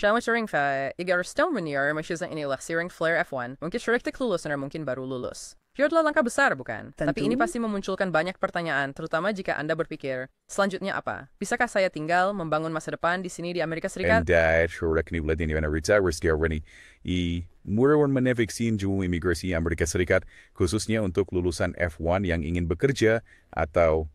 Siya sering fa, igarstone manier, masyadong inilah sirang Flare F1, mungkin syuriktik lulus na mungkin baru lulus. Yun langkah besar bukan? Tentu. Tapi ini pasti memunculkan banyak pertanyaan, terutama jika Anda berpikir, selanjutnya apa? Bisakah saya tinggal membangun masa depan di sini di Amerika Serikat? And surak ni wala din yung retire scare murawan manefeksin yung imigrasi Amerika Serikat khususnya untuk lulusan F1 yang ingin bekerja atau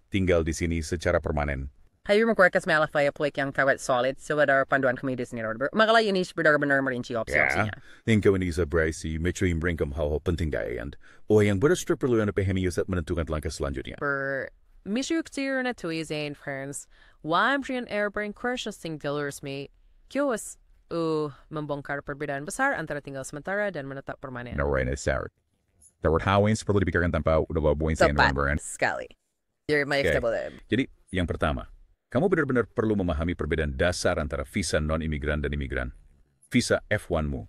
tinggal di sini secara permanen. Hayo magkwerkas may alafaya plek yang tawat solid so ada panduan kami di sini Robert. Magala inis benar-benar merinci opsi-opsinya. Tingkau ini sa si Metro Imbringkam hal penting gaya o yang berstrip perlu yang pahamius at menentukan langkah selanjutnya. Per misyuktir na tuizain friends, wamrian airbrain crushes sing dealers me, kios membongkar perbedaan besar antara tinggal sementara dan menetap permanen. No, right, it's sour. Dapat hawins perlu dipikirkan tanpa udah buain sa Tepat sekali. You're my Jadi, yang pertama, kamu benar-benar perlu memahami perbedaan dasar antara visa non-imigran dan imigran. Visa F1-mu.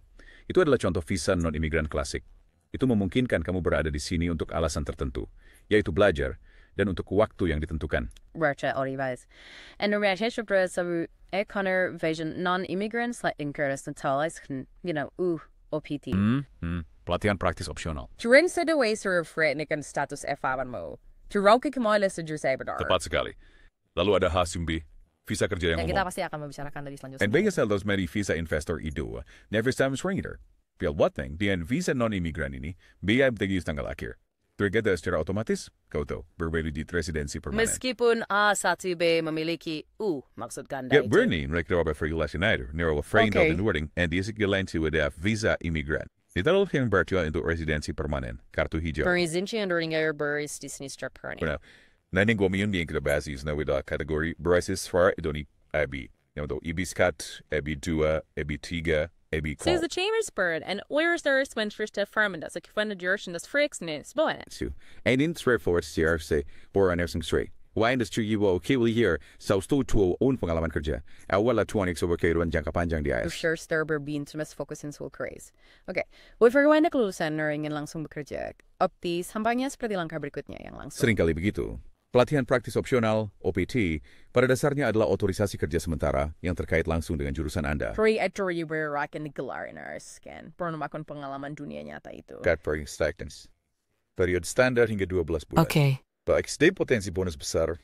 Itu adalah contoh visa non-imigran klasik. Itu memungkinkan kamu berada di sini untuk alasan tertentu, yaitu belajar dan untuk waktu yang ditentukan. Racha Olivas. And the Racha Shubra sa Econer Vision non-immigrants like Incuris and Talis can, OPT. Pelatihan praktis opsional. During sa daway sa refretnik ang status F1 mo, Turauki kamoy sa Juzebadar. Tepat sekali. Lalu ada Hasumbi, visa kerja yang Kita umum. pasti akan membicarakan tadi selanjutnya. And bagi los many visa investor itu, never times ringer. Feel what thing, dian visa non-imigran ini, biaya tegis tanggal akhir. Tergada secara otomatis, kau tahu, berbeda di residensi permanen. Meskipun satu B memiliki maksud ganda Ya, itu. Bernie, mereka dapat regulasioner, nero frame Okay. dan wording, and isik gelanti ada visa imigran. Ditaruh yang bertua untuk residensi permanen, kartu hijau. Perizinci ang during air buris di sini strap perni. Bueno, naning gomiyon bien kita basis na wida kategori braces for idoni abi. Yung do ibiskat, abi dua, abi tiga, abi So call. the chambers bird and where's the Spencer to farm das like fun the duration das freaks nis boy. So, and in straightforward CR say, or an nursing straight. Why industry you will kill here, sa sto to own pengalaman kerja. Awala 20 over kairuan jangka panjang di For AS. sure, Starber being to mas focus in school craze. Okay. With forgawan na kelulusan na ringin langsung bekerja, opti sampangnya seperti langkah berikutnya yang langsung. Seringkali begitu. Pelatihan praktis opsional, OPT, pada dasarnya adalah otorisasi kerja sementara yang terkait langsung dengan jurusan Anda. Pre-ito you were rocking the gelar in our skin. Pernah makon pengalaman dunia nyata itu. Kat per stagnance. Period standar hingga 12 bulan. Okay. Baik, potensi bonus besar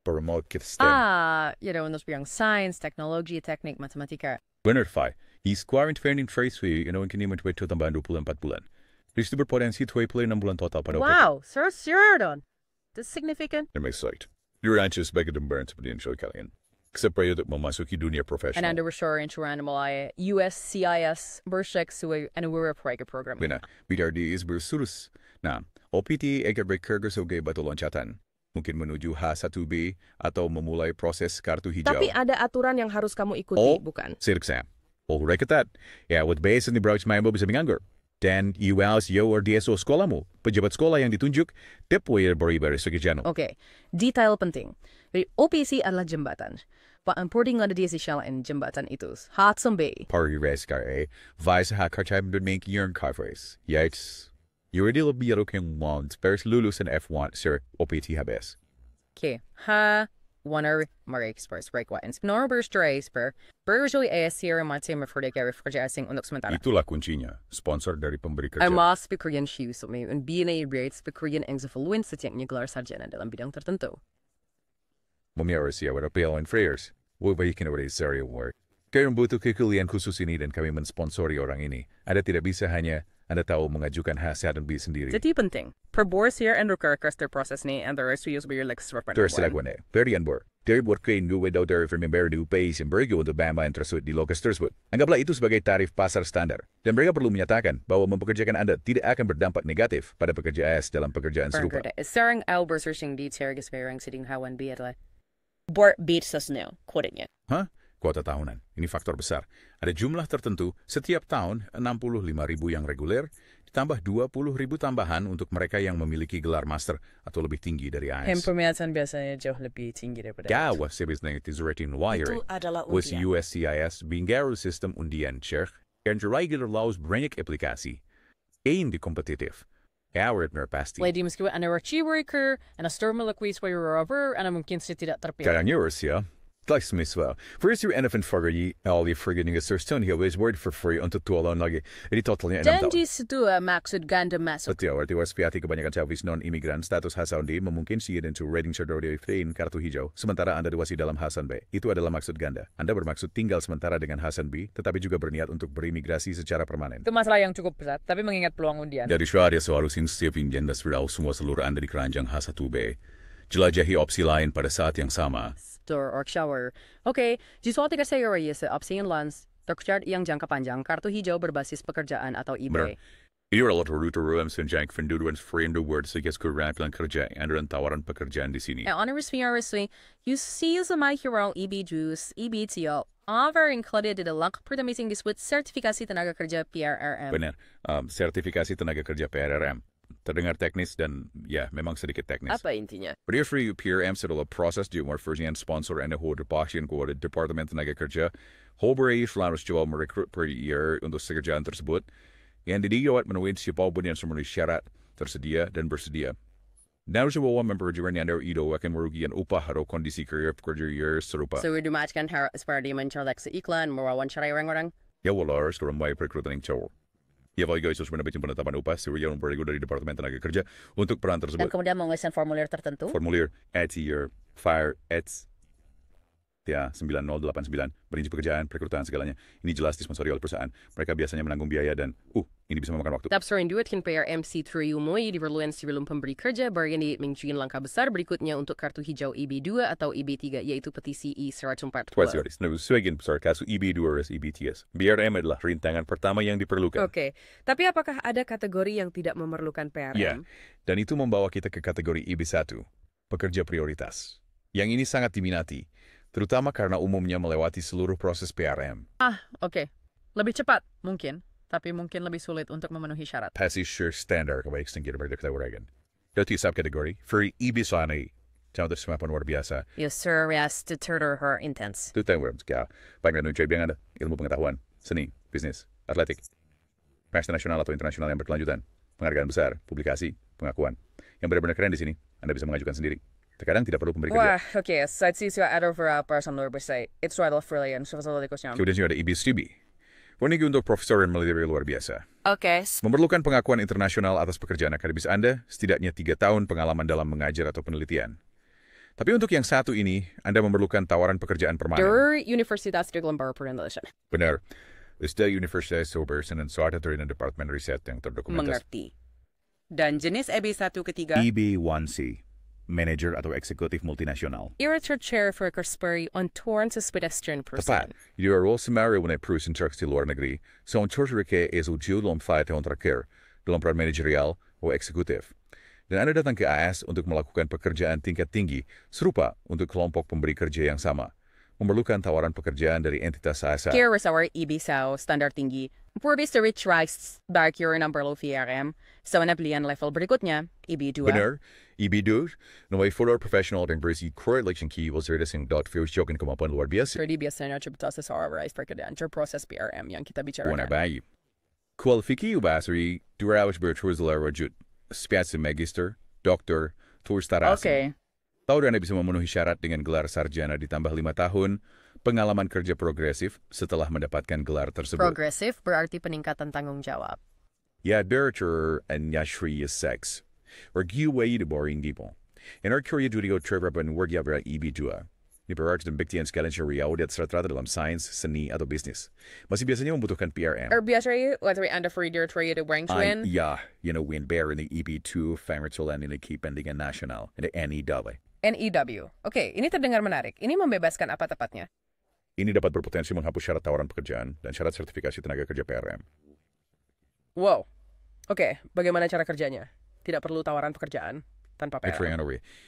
para mau kita STEM. Nos biyang science, technology, teknik, matematika. Benar, Fai. He's quarantining trace fee, kini mencapai tambahan 24 bulan. Itu berpotensi 26 bulan total pada Wow, sir, don. That's significant. That makes sense. You're anxious sebagai dembaran seperti yang saya kalian. Except para untuk memasuki dunia And profesional. under sure insurance malaya USCIS bershek suwe and we're a program. Bina, BRD is bersurus. Nah, OPT agar bekerja sebagai batu loncatan. Mungkin menuju H1B atau memulai proses kartu hijau. Tapi ada aturan yang harus kamu ikuti, bukan? Sirksam. Alright ketat. Ya, with base ni Brouch Maimbo bisa menganggur. Dan UAS yo or DSO sekolahmu, pejabat sekolah yang ditunjuk, deploy beri sekejano. Okay, detail penting. Jadi OPC adalah jembatan. Pak importing ada di siya in jembatan itu. Hudson Bay. Pari reskar vice ha karchay make yearn carface. Yikes. You already lebih keng want, first lulusan F1, sir, OPT habes. Okay, Warner Murray Express break what? Norber Strays per usually ASCR mate maferdeka refrigerasing untuk sementara. Itulah kuncinya, sponsor dari pemberi kerja. I must be Korean shoes so may and BNA rates the Korean exafluence sa tiyang nuclear sarjana dalam bidang tertentu. Mumiyara siya wala PLN Freyers. Huwag bayikin awal serial work. Kaya butuh kekulian khusus ini dan kami mensponsori orang ini. Anda tidak bisa hanya Anda tahu mengajukan hasil dan beli sendiri. Jadi penting. Per board here and request their process ni and the rest we use by your legs for Terus sila gwane. Very anbor. Dari buat kain gue daw dari member di UPAs yang bergo untuk bama yang tersebut di lokas tersebut. Anggaplah itu sebagai tarif pasar standar. Dan mereka perlu menyatakan bahwa mempekerjakan Anda tidak akan berdampak negatif pada pekerja AS dalam pekerjaan serupa. Sarang Albert searching di tergas merang siding hawan bi adalah Bort beat sa snow, quoting it. Hah? Kuota tahunan. Ini faktor besar. Ada jumlah tertentu, setiap tahun 65.000 yang reguler, ditambah 20.000 tambahan untuk mereka yang memiliki gelar master atau lebih tinggi dari AS. Pemilihan biasanya jauh lebih tinggi daripada Gawa sebis ng tizurating wire. Itu adalah Was undian. USCIS bingaro sistem undian Czech, and regular laws banyak aplikasi. Hindi kompetitif. Award merpasti. Lady meskipun anda archie worker, and a storm malakwis way rover, and mungkin saya tidak terpilih. Kaya Rusia, Tack miswa. First year NFN Fagari, all the friggin' Stone here is word for free untuk tualan lagi. Ini totalnya 6 tahun. Janji situa maksud ganda masuk. Betul, arti waspiati kebanyakan Chinese non-imigran status Hasan D memungkinkan untuk rating Saudara Ifrain kartu hijau, sementara Anda diwasi dalam Hasan B. Itu adalah maksud ganda. Anda bermaksud tinggal sementara dengan Hasan B, tetapi juga berniat untuk berimigrasi secara permanen. Itu masalah yang cukup besar, tapi mengingat peluang undian. Dari syariah seharusnya setiap Indian dan semua seluruh Anda di keranjang H1B. Jelajahi opsi lain pada saat yang sama. Store or shower. Oke, jisuati kasi sa opsi yang lans, terkejar yang jangka panjang, kartu hijau berbasis pekerjaan atau Benar. IB. Ini adalah rute ruang senjang pendudukan frame the word sebagai kerampilan kerja dan tawaran pekerjaan di sini. Honors VRSW, you see sa my hero EB Juice, EBTO, over included in the lengkap pertamising disebut sertifikasi tenaga kerja PRRM. Benar, sertifikasi tenaga kerja PRRM. Terdengar teknis dan ya memang sedikit teknis. Apa intinya? Berdiri PRM adalah proses di umur versi sponsor dan hoder pasien kepada Departemen Tenaga Kerja. Hoberi selalu jual merekrut per year untuk pekerjaan tersebut. Yang didiyawat menuin siapapun yang memenuhi syarat, tersedia dan bersedia. Now semua memperjuangkan yang dari itu akan merugikan upah atau kondisi kerja pekerja year serupa. So we dumacakan seperti mencolek sa iklan, mewawancarai orang-orang. Ya walau harus ramai perekrutan yang cowok. Ya, Pak Igo, menerbitkan penetapan upah serial yang berikut dari Departemen Tenaga Kerja untuk peran tersebut. Dan kemudian mengisikan formulir tertentu. Formulir at year, fire, at, ya, 9089, berinci pekerjaan, perekrutan, segalanya. Ini jelas disponsori oleh perusahaan. Mereka biasanya menanggung biaya dan, ini bisa memakan waktu. Tapos rin duit kan PRMC Triumoy diperluan sebelum pemberi kerja baru ini mencuin langkah besar berikutnya untuk kartu hijau IB2 atau IB3 yaitu petisi I-140. Twice series. Nah, sebagian besar kasus IB2 versus IBTS. BRM adalah rintangan pertama yang diperlukan. Oke, tapi apakah ada kategori yang tidak memerlukan PRM? Ya, dan itu membawa kita ke kategori IB1, pekerja prioritas. Yang ini sangat diminati, terutama karena umumnya melewati seluruh proses PRM. Oke. Lebih cepat, mungkin. Tapi mungkin lebih sulit untuk memenuhi syarat. Pasti sure standar kebaik tinggi dari ketawaran. Dari subkategori, free IB1, contoh semapan luar biasa. Yes, sir, yes, to tutor her intense. Itu tanggung jawab. Baik dengan yang ada, ilmu pengetahuan, seni, bisnis, atletik, pesta nasional atau internasional yang berkelanjutan, penghargaan besar, publikasi, pengakuan. Yang benar-benar keren di sini, Anda bisa mengajukan sendiri. Terkadang tidak perlu pemberi kerja. Wah, oke. Saat sisi ada person luar biasa. It's right off brilliant. Kemudian juga ada IB-STB. Warnigi untuk profesor dan militer luar biasa. Oke. Memerlukan pengakuan internasional atas pekerjaan akademis Anda, setidaknya 3 tahun pengalaman dalam mengajar atau penelitian. Tapi untuk yang satu ini, Anda memerlukan tawaran pekerjaan permanen. Universitas Diglambar Perindalasan. Benar. State Universitas Sobersen dan suatu dari Departemen Riset yang terdokumentasi. Mengerti. Dan jenis EB1 ketiga? EB1C. Manager atau eksekutif multinasional. Irritar chair for Kasperi on torn sa pedestrian Tepat. person. Dia role semario unai perusahaan traks di luar negeri, so terjadi es ujian dalam file tahun terakhir, dalam peran manajerial atau eksekutif. Dan Anda datang ke AS untuk melakukan pekerjaan tingkat tinggi, serupa untuk kelompok pemberi kerja yang sama. Memerlukan tawaran pekerjaan dari entitas ASA. Here was our EB-SAO, standar tinggi. Purbis the rich rights, back your number low VRM. So, nablian level berikutnya, EB2. Benar, EB2, naway fuller professional dan berisi correlation key was there sing dot fierce joke kemampuan luar biasa. Jadi biasanya coba sa rice perkedaan, proses PRM yang kita bicarakan. Buona bayi. Kualifiki ubasari, durawis bertuazala rajut, spiasi magister, doktor, tours tarasi. Okay. Tahu Anda bisa memenuhi syarat dengan gelar sarjana ditambah 5 tahun, pengalaman kerja progresif setelah mendapatkan gelar tersebut. Progresif berarti peningkatan tanggung jawab. Ya, beratur and yashri sex. Orgiway de boring people. In our career duty o treveraban wargia bera EB2. Di berarti dan buktian sekalian syariah at serta dalam sains, seni, atau bisnis. Masih biasanya membutuhkan PRM. Biasanya, whether anda for your trade to bring twin. Ya, win bear in the EB2, Fangertolan in the Keependingan National, in the NEW. NEW. Oke, ini terdengar menarik. Ini membebaskan apa tepatnya? Ini dapat berpotensi menghapus syarat tawaran pekerjaan dan syarat sertifikasi tenaga kerja PRM. Wow. Oke, bagaimana cara kerjanya? Tidak perlu tawaran pekerjaan tanpa PRM.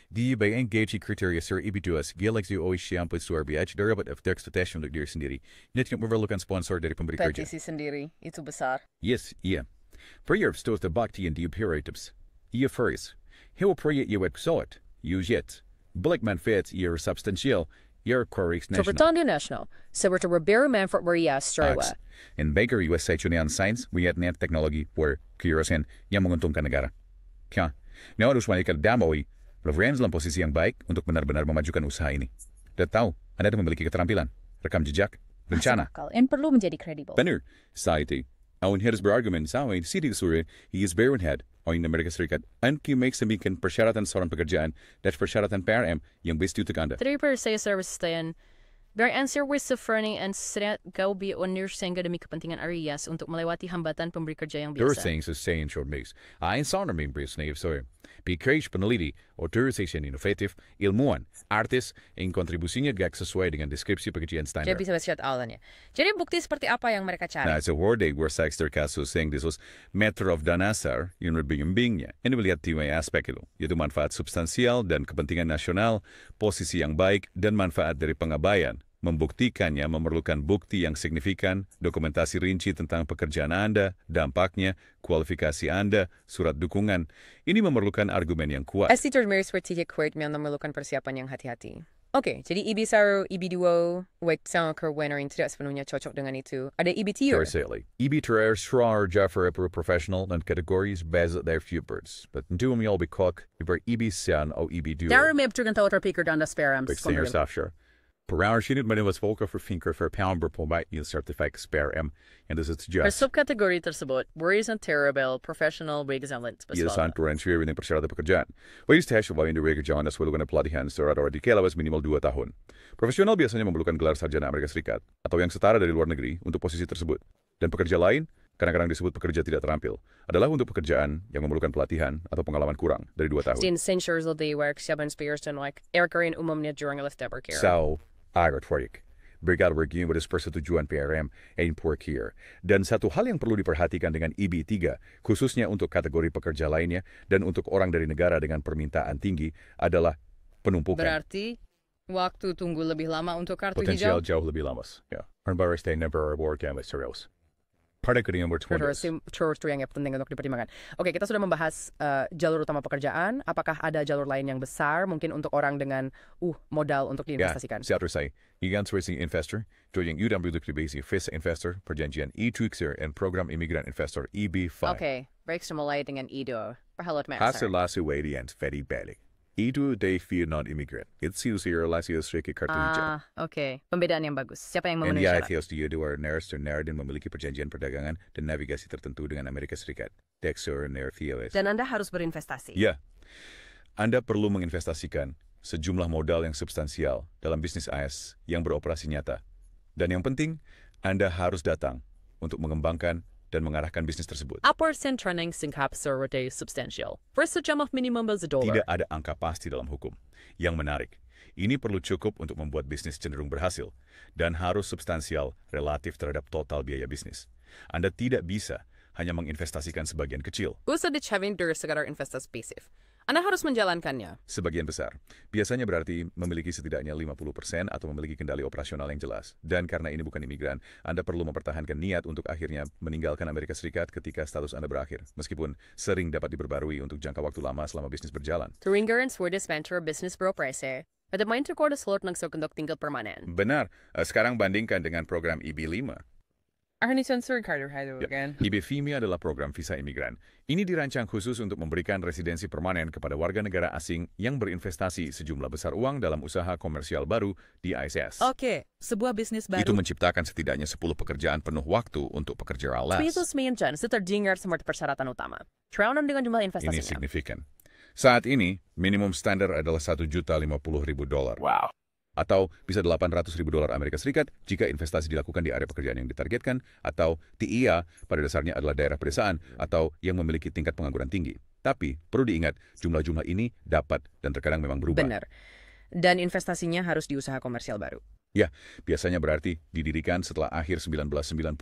Di bagian engage kriteria Sir EB2S, Galaxy OI Shampoo Suar BH, dapat FTX Station untuk diri sendiri. Ini tidak memerlukan sponsor dari pemberi kerja. Petisi sendiri, itu besar. Yes, iya. Prior stos the bakti and the operatives. Iya first. Hewa proyek iwet ksot. Use yet. Balik manfaat iya substansial. Iya queries national. Terpertanda national. Seperti Roberto Manfred Maria Strawa. In Baker USA Chunian Science, we had net teknologi where kirasan yang menguntungkan negara. Kaya, now harus wanita damai, Lorenz dalam posisi yang baik untuk benar-benar memajukan usaha ini. dan tahu Anda memiliki keterampilan, rekam jejak, rencana. Masuk akal. Dan perlu menjadi kredibel. Benar, saat itu. Awin harus berargumen sama Siti Suri, he is Baron Head, Awin Amerika Serikat, and make semikin persyaratan seorang pekerjaan dan persyaratan PRM yang best untuk Anda. Tadi per saya service tayan. Biar answer with sefrani and serat kau bi onir sehingga demi kepentingan Arias untuk melewati hambatan pemberi kerja yang There are biasa. things that say in short mix. Ayon sa naming Brisnave, so Bikresh peneliti, otorisasi inovatif, ilmuwan, artis, yang kontribusinya gak sesuai dengan deskripsi pekerjaan standar. Jadi bisa shut awalnya. Jadi bukti seperti apa yang mereka cari? Nah, sa word where Sexter kasus saying this was matter of danasar, yung nabimbingnya. Ini melihat tiga aspek itu, yaitu manfaat substansial dan kepentingan nasional, posisi yang baik, dan manfaat dari pengabaian. Membuktikannya memerlukan bukti yang signifikan, dokumentasi rinci tentang pekerjaan Anda, dampaknya, kualifikasi Anda, surat dukungan. Ini memerlukan argumen yang kuat. As teacher Mary strategic court yang memerlukan persiapan yang hati-hati. Oke, jadi IB1, IB2, wait sama winner yang tidak sepenuhnya cocok dengan itu. Ada IB3. Terselli. IB3 Shrar Jaffer Epro Professional dan kategoris based their futures. But ntu umyol bikok, iber IB1 o IB2. Dari may abturgan tawar picker dan das peram. Bixner Safshire. Per sinit man was volker for finker for pound per polbite you certified spare M and this is Per just subkategory tersebut, worries and terrible, professional, wig excellent. Yes, antara ensure dengan persyaratan pekerjaan. Wajib tes bahwa Indo kerjaan das walukan pelatihan secara radikalawas minimal 2 tahun. Profesional biasanya memerlukan gelar sarjana Amerika Serikat atau yang setara dari luar negeri untuk posisi tersebut. Dan pekerja lain, kadang-kadang disebut pekerja tidak terampil, adalah untuk pekerjaan yang memerlukan pelatihan atau pengalaman kurang dari 2 tahun. Sin censures of the work, siapa inspiration like Erikarin umumnya during a lift ever care. So, agak proyek. Berkali-kali pada persetujuan PRM import here. Dan satu hal yang perlu diperhatikan dengan IB3, khususnya untuk kategori pekerja lainnya dan untuk orang dari negara dengan permintaan tinggi, adalah penumpukan. Berarti waktu tunggu lebih lama untuk kartu Potensial hijau. jauh lebih lama. Ya. Baru stay never work and serius. Pada kedua nomor 20. Terus yang penting untuk dipertimbangkan. Oke, kita sudah membahas jalur utama pekerjaan. Apakah ada jalur lain yang besar, mungkin untuk orang dengan modal untuk diinvestasikan? Ya, saya say, igan sourcing investor, join udang produk basic visa investor, perjanjian e-tuxer, and program immigrant investor EB5. Oke, baik mulai dengan Ido. Perhalot Hasil Master. lasi wedi and fedi balik. Itu day fear non-immigrant. It's usually lasi strike kartu hijau. Oke. Pembedaan yang bagus. Siapa yang And memenuhi the syarat? ITLs di Udawar Neris to Nair dan memiliki perjanjian perdagangan dan navigasi tertentu dengan Amerika Serikat. Dexter Nair TOS. Dan Anda harus berinvestasi. Ya, Anda perlu menginvestasikan sejumlah modal yang substansial dalam bisnis AS yang beroperasi nyata. Dan yang penting, Anda harus datang untuk mengembangkan dan mengarahkan bisnis tersebut. Upwards and trending singkap survey substantial. First jam of minimum $1. Tidak ada angka pasti dalam hukum. Yang menarik, ini perlu cukup untuk membuat bisnis cenderung berhasil dan harus substansial relatif terhadap total biaya bisnis. Anda tidak bisa hanya menginvestasikan sebagian kecil. Usah dicavin dari sekedar investasi pasif. Anda harus menjalankannya. Sebagian besar. Biasanya berarti memiliki setidaknya 50% atau memiliki kendali operasional yang jelas. Dan karena ini bukan imigran, Anda perlu mempertahankan niat untuk akhirnya meninggalkan Amerika Serikat ketika status Anda berakhir. Meskipun sering dapat diperbarui untuk jangka waktu lama selama bisnis berjalan. Turingan Swedish venture business beroperasi. Ada main terkoda slot ng sokondok tinggal permanen. Benar. Sekarang bandingkan dengan program IB5. Arni Sensor Carter Hydro again. IB-FIMI adalah program visa imigran. Ini dirancang khusus untuk memberikan residensi permanen kepada warga negara asing yang berinvestasi sejumlah besar uang dalam usaha komersial baru di ISS. Oke, sebuah bisnis baru. Itu menciptakan setidaknya 10 pekerjaan penuh waktu untuk pekerja alas. Spitus minjan seterdingar seperti persyaratan utama. Traunan dengan jumlah Ini investasinya. signifikan. Saat ini, minimum standar adalah $1.050.000. Wow. Atau bisa $800.000 Amerika Serikat jika investasi dilakukan di area pekerjaan yang ditargetkan, atau TIA pada dasarnya adalah daerah pedesaan atau yang memiliki tingkat pengangguran tinggi. Tapi, perlu diingat, jumlah-jumlah ini dapat dan terkadang memang berubah. Benar. Dan investasinya harus di usaha komersial baru. Ya, biasanya berarti didirikan setelah akhir 1990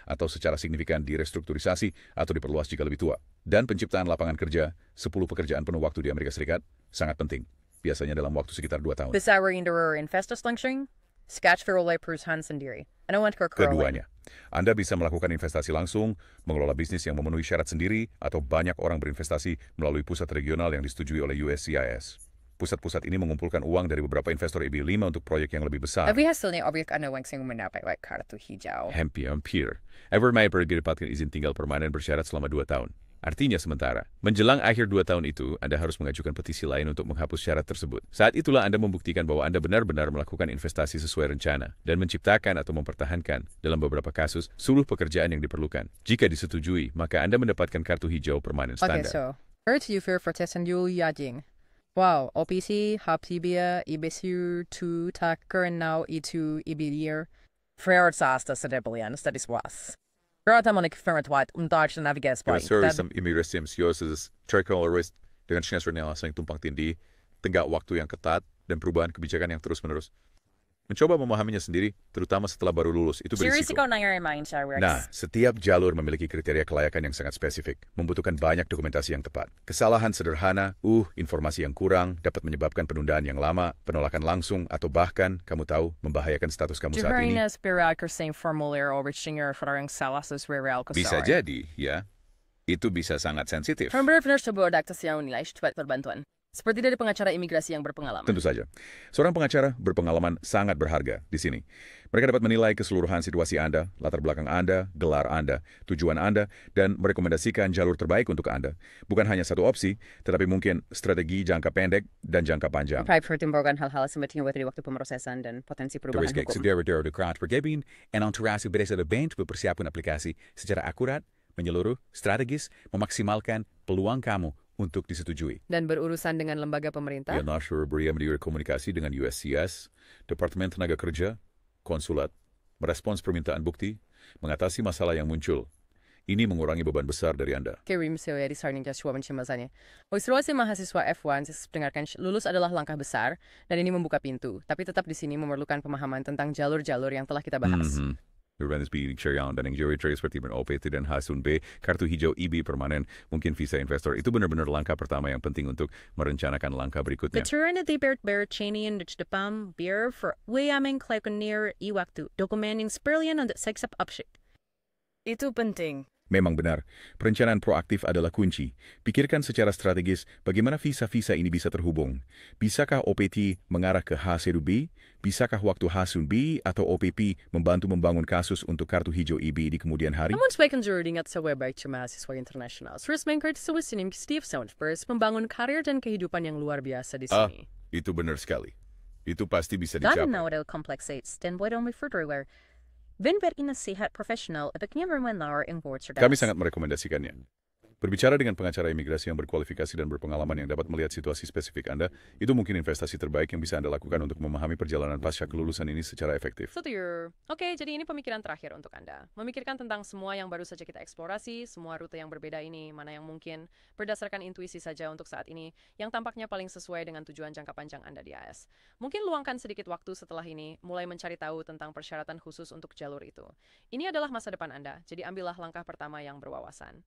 atau secara signifikan direstrukturisasi atau diperluas jika lebih tua. Dan penciptaan lapangan kerja, 10 pekerjaan penuh waktu di Amerika Serikat, sangat penting. Biasanya dalam waktu sekitar 2 tahun. Besar indera investasilangsung, sketch for oleh perusahaan sendiri. Ano want ko Keduanya, Anda bisa melakukan investasi langsung, mengelola bisnis yang memenuhi syarat sendiri, atau banyak orang berinvestasi melalui pusat regional yang disetujui oleh USCIS. Pusat-pusat ini mengumpulkan uang dari beberapa investor IB5 untuk proyek yang lebih besar. Tapi hasilnya objek ano yang mendapat kartu hijau. Hampir. Ever may pergi dapatkan izin tinggal permanen bersyarat selama 2 tahun. Artinya sementara, menjelang akhir 2 tahun itu, Anda harus mengajukan petisi lain untuk menghapus syarat tersebut. Saat itulah Anda membuktikan bahwa Anda benar-benar melakukan investasi sesuai rencana dan menciptakan atau mempertahankan, dalam beberapa kasus, seluruh pekerjaan yang diperlukan. Jika disetujui, maka Anda mendapatkan kartu hijau permanen Okay, standar. so first you fear for test and you yajing. Wow, OPC, Hapsibia, Ibesiu, Tu, Taker, and now E2, Ibidir. Frertsasta sa Debilian, studies was. Rata monik ferretwat, Dodge and Navigas Kaya sorry, some imigrasi MCOs terkoloris dengan chance renewal yang tumpang tindih, tenggak waktu yang ketat, dan perubahan kebijakan yang terus-menerus. Mencoba memahaminya sendiri, terutama setelah baru lulus, itu Serius berisiko. ikaw na your mind, Rex. Nah, setiap jalur memiliki kriteria kelayakan yang sangat spesifik, membutuhkan banyak dokumentasi yang tepat. Kesalahan sederhana, informasi yang kurang, dapat menyebabkan penundaan yang lama, penolakan langsung, atau bahkan, kamu tahu, membahayakan status kamu saat ini. Juharinas birak same formulir o richinger farang salasus real Bisa jadi, ya. Itu bisa sangat sensitif. Benar-benar coba adaptasi yang nilai cepat perbantuan. Seperti dari pengacara imigrasi yang berpengalaman. Tentu saja. Seorang pengacara berpengalaman sangat berharga di sini. Mereka dapat menilai keseluruhan situasi Anda, latar belakang Anda, gelar Anda, tujuan Anda, dan merekomendasikan jalur terbaik untuk Anda. Bukan hanya satu opsi, tetapi mungkin strategi jangka pendek dan jangka panjang. Pertimbangan hal-hal seperti waktu pemrosesan dan potensi perubahan Turisgek hukum. segera dekrat pergebin en anturasi berasa de bench mempersiapkan aplikasi secara akurat, menyeluruh, strategis, memaksimalkan peluang kamu untuk disetujui. Dan berurusan dengan lembaga pemerintah. Dia Nasr beria komunikasi dengan USCIS, Departemen Tenaga Kerja, konsulat, merespons permintaan bukti, mengatasi masalah yang muncul. Ini mengurangi beban besar dari Anda. Kirim saya di Sarning Joshua mencemasannya. Observasi mahasiswa F1 dengarkan lulus adalah langkah besar dan ini membuka pintu. Tapi tetap di sini memerlukan pemahaman tentang jalur-jalur yang telah kita bahas. Urbanis B, Cheryan, dan enjoy trade seperti OPT dan Hasun B, kartu hijau EB permanen, mungkin visa investor. Itu benar-benar langkah pertama yang penting untuk merencanakan langkah berikutnya. Veteran at the Bear Cheney and Depam Beer for Wayaming Klekonir Iwaktu dokumenting Spurlian and Sexup Upshik. Itu penting. Memang benar, perencanaan proaktif adalah kunci. Pikirkan secara strategis bagaimana visa-visa ini bisa terhubung. Bisakah OPT mengarah ke H1B? Bisakah waktu H1B atau OPP membantu membangun kasus untuk kartu hijau EB di kemudian hari? Namun sebagai juru ingat sa website sa mahasiswa internasional, terus mengkrit sa wisinim Steve Soundspurs membangun karir dan kehidupan yang luar biasa di sini. Itu benar sekali. Itu pasti bisa Dahil dicapai. na wala complexates, then why don't we further where Vinver inasihat professional at knyamermanlar in board Kami sangat merekomendasikannya. Berbicara dengan pengacara imigrasi yang berkualifikasi dan berpengalaman yang dapat melihat situasi spesifik Anda, itu mungkin investasi terbaik yang bisa Anda lakukan untuk memahami perjalanan pasca kelulusan ini secara efektif. Oke, jadi ini pemikiran terakhir untuk Anda. Memikirkan tentang semua yang baru saja kita eksplorasi, semua rute yang berbeda ini, mana yang mungkin berdasarkan intuisi saja untuk saat ini, yang tampaknya paling sesuai dengan tujuan jangka panjang Anda di AS. Mungkin luangkan sedikit waktu setelah ini, mulai mencari tahu tentang persyaratan khusus untuk jalur itu. Ini adalah masa depan Anda, jadi ambillah langkah pertama yang berwawasan.